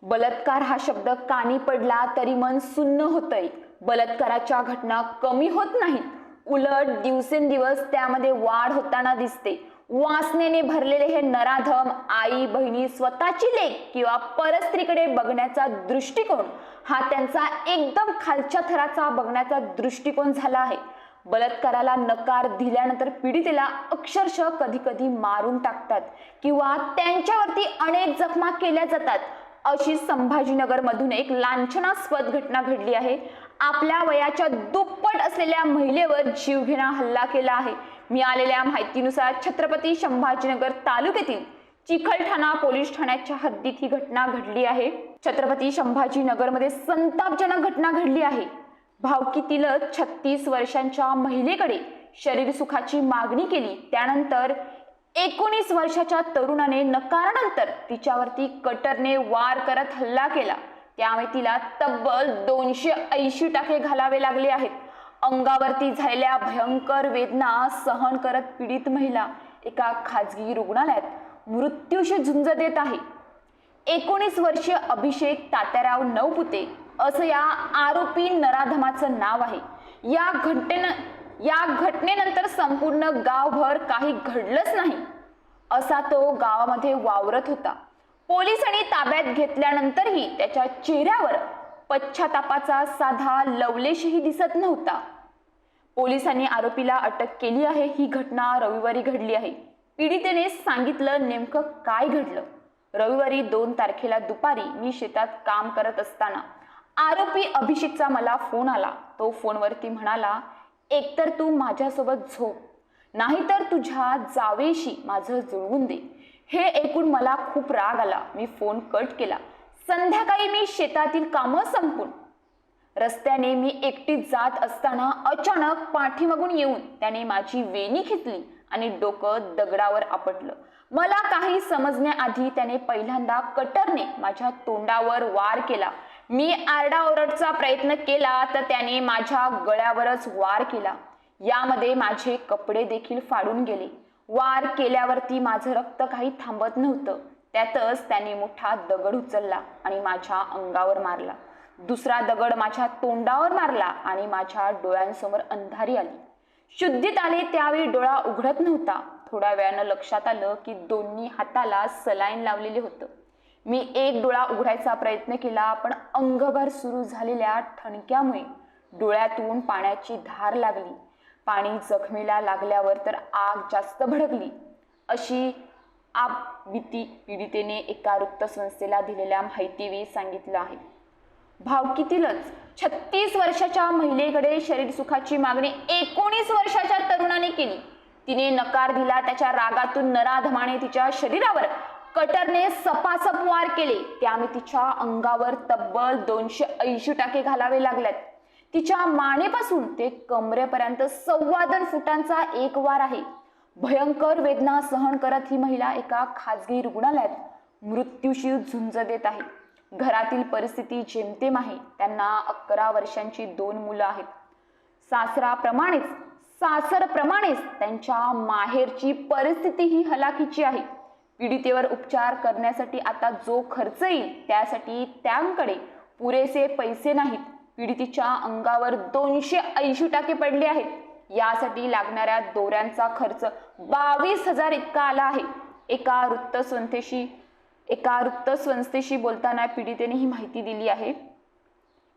बलात्कार हा शब्द कानी पडला तरी मन सुन्न होतंय। बलात्काराच्या घटना कमी होत नाहीत, उलट दिवसेंदिवस त्यामध्ये वाढ होताना दिसते। वासनेने भरलेले हे नराधम आई बहिणी स्वतःची लेक किंवा परस्त्रीकडे बघण्याचा दृष्टिकोन हा त्यांचा एकदम खालच्या थराचा बघण्याचा दृष्टिकोन झाला आहे। बलात्काराला नकार दिल्यानंतर पीडितेला अक्षरशः कधी कधी मारून टाकतात किंवा त्यांच्यावरती अनेक जखमा केल्या जातात। अशी संभाजीनगर मधून एक लांछनास्पद घटना घडली आहे। आपल्या वयाच्या दुप्पट असलेल्या महिलेवर जीवघेणा हल्ला केला आहे। मिळालेल्या माहितीनुसार छत्रपती संभाजीनगर तालुक्यातील चिखलठाणा पोलीस ठाण्याच्या हद्दीत ही घटना घडली आहे। छत्रपती संभाजीनगर मध्ये संतापजनक घटना घडली आहे। भावकीतील 36 वर्षांच्या महिलेकडे शरीर सुखाची मागणी केली, त्यानंतर 19 वर्षाच्या तरुणाने नकारानंतर तिच्यावरती कटरने वार करत हल्ला केला। त्यामुळे तिला तब्बल 280 टाके घालावे लागले आहेत। अंगावरती झालेल्या भयंकर वेदना सहन करत पीडित महिला एका खाजगी रुग्णालयात मृत्यूशी झुंज देत आहे। 19 वर्षीय अभिषेक तात्याराव नवपुते असं या आरोपी नराधमाचं नाव आहे। या घटनेनंतर संपूर्ण गावभर काही घडलंच नाही असा तो गावामध्ये वावरत होता। पोलिसांनी ताब्यात घेतल्यानंतरही त्याच्या चेहऱ्यावर पश्चातापाचा साधा लवलेशही दिसत नव्हता। पोलिसांनी आरोपीला अटक केली आहे। ही घटना रविवारी घडली आहे। पीडितेने सांगितलं नेमकं काय घडलं। रविवारी 2 तारखेला दुपारी मी शेतात काम करत असताना आरोपी अभिषेकचा मला फोन आला। तो फोनवरती म्हणाला, एकतर तू माझ्यासोबत झोप, नाहीतर तुझ्या जावेशी माझं जुळवून दे। हे ऐकून मला खूप राग आला। मी फोन कट केला। संध्याकाळी मी शेतातील कामं संपून रस्त्याने मी एकटीच जात असताना अचानक पाठीमागून येऊन त्याने माझी वेणी घेतली आणि डोकं दगडावर आपटलं। मला काही समजण्याआधी त्याने पहिल्यांदा कटरने माझ्या तोंडावर वार केला। मी आरडाओरडचा प्रयत्न केला तर त्याने माझ्या गळ्यावरच वार केला। यामध्ये माझे कपडे देखील फाडून गेले। वार केल्यावरती माझं रक्त काही थांबत नव्हतं। त्यातच त्याने मोठा दगड उचलला आणि माझ्या अंगावर मारला। दुसरा दगड माझ्या तोंडावर मारला आणि माझ्या डोळ्यांसमोर अंधारी आली। शुद्धीत आले त्यावेळी डोळा उघडत नव्हता। थोड्या वेळानं लक्षात आलं की दोन्ही हाताला सलाईन लावलेले होतं। मी एक डोळा उघडायचा प्रयत्न केला, पण अंगभर सुरू झालेल्या ठणक्यामुळे डोळ्यातून पाण्याची धार लागली। पाणी जखमेला लागल्यावर तर आग जास्त भडकली अशी भीती पीडितेने एका वृत्तसंस्थेला दिलेल्या माहितीवेळी सांगितलं आहे। भावकीतीलच 36 वर्षाच्या महिलेकडे शरीर सुखाची मागणी 19 वर्षाच्या तरुणाने केली। तिने नकार दिला। त्याच्या रागातून नराधमाने तिच्या शरीरावर कटरने सपासप वार केले। त्यामुळे तिच्या अंगावर तब्बल 280 टाके घालावे लागल्यात। तिच्या मानेपासून ते कमरेपर्यंत 2.25 फुटांचा एक वार आहे। भयंकर वेदना सहन करत ही महिला एका खाजगी रुग्णालयात मृत्यूशी झुंज देत आहे। घरातील परिस्थिती जेमतेम आहे। त्यांना 11 वर्षांची 2 मुलं आहेत। सासरप्रमाणेच त्यांच्या माहेरची परिस्थिती ही हलाखीची आहे। पीडितेवर उपचार करण्यासाठी आता जो खर्च येईल त्यासाठी त्यांकडे पुरेसे पैसे नाहीत। पीडितेच्या अंगावर 280 टाके पडले आहेत। यासाठी लागणाऱ्या दोऱ्यांचा खर्च 22,000 इतका आला आहे। एका वृत्तसंस्थेशी बोलताना पीडितेने ही माहिती दिली आहे।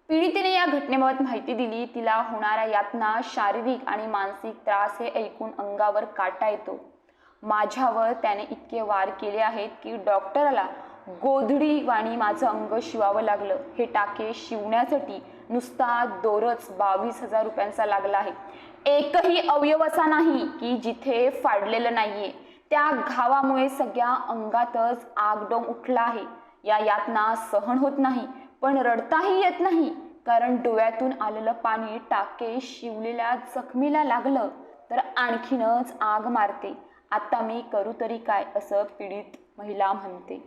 पीडितेने या घटनेबाबत माहिती दिली। तिला होणाऱ्या यातना, शारीरिक आणि मानसिक त्रास हे ऐकून अंगावर काटा येतो। माझ्यावर त्याने इतके वार केले आहेत की डॉक्टरला गोधडी वाणी माझं अंग शिवावं लागलं। हे टाके शिवण्यासाठी नुसता दोरच 22,000 रुपयांचा लागला आहे। एकही अवयव असा नाही की जिथे फाडलेलं नाहीये। त्या घावामुळे सगळ्या अंगातच आगडोम उठला आहे। या यातना सहन होत नाही, पण रडताही येत नाही, कारण डोळ्यातून आलेलं पाणी टाके शिवलेल्या जखमीला लागलं तर आणखीनच आग मारते। आता मी करू तरी काय, असं पीडित महिला म्हणते।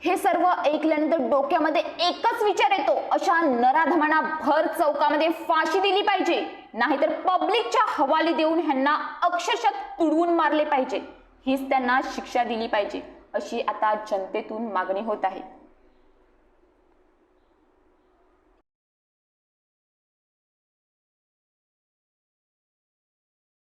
हे सर्व ऐकल्यानंतर डोक्यामध्ये एकच विचार येतो, अशा नराधमांना भर चौकामध्ये फाशी दिली पाहिजे, नाहीतर पब्लिकच्या हवाली देऊन ह्यांना अक्षरशः तुडवून मारले पाहिजे। हीच त्यांना शिक्षा दिली पाहिजे अशी आता जनतेतून मागणी होत आहे।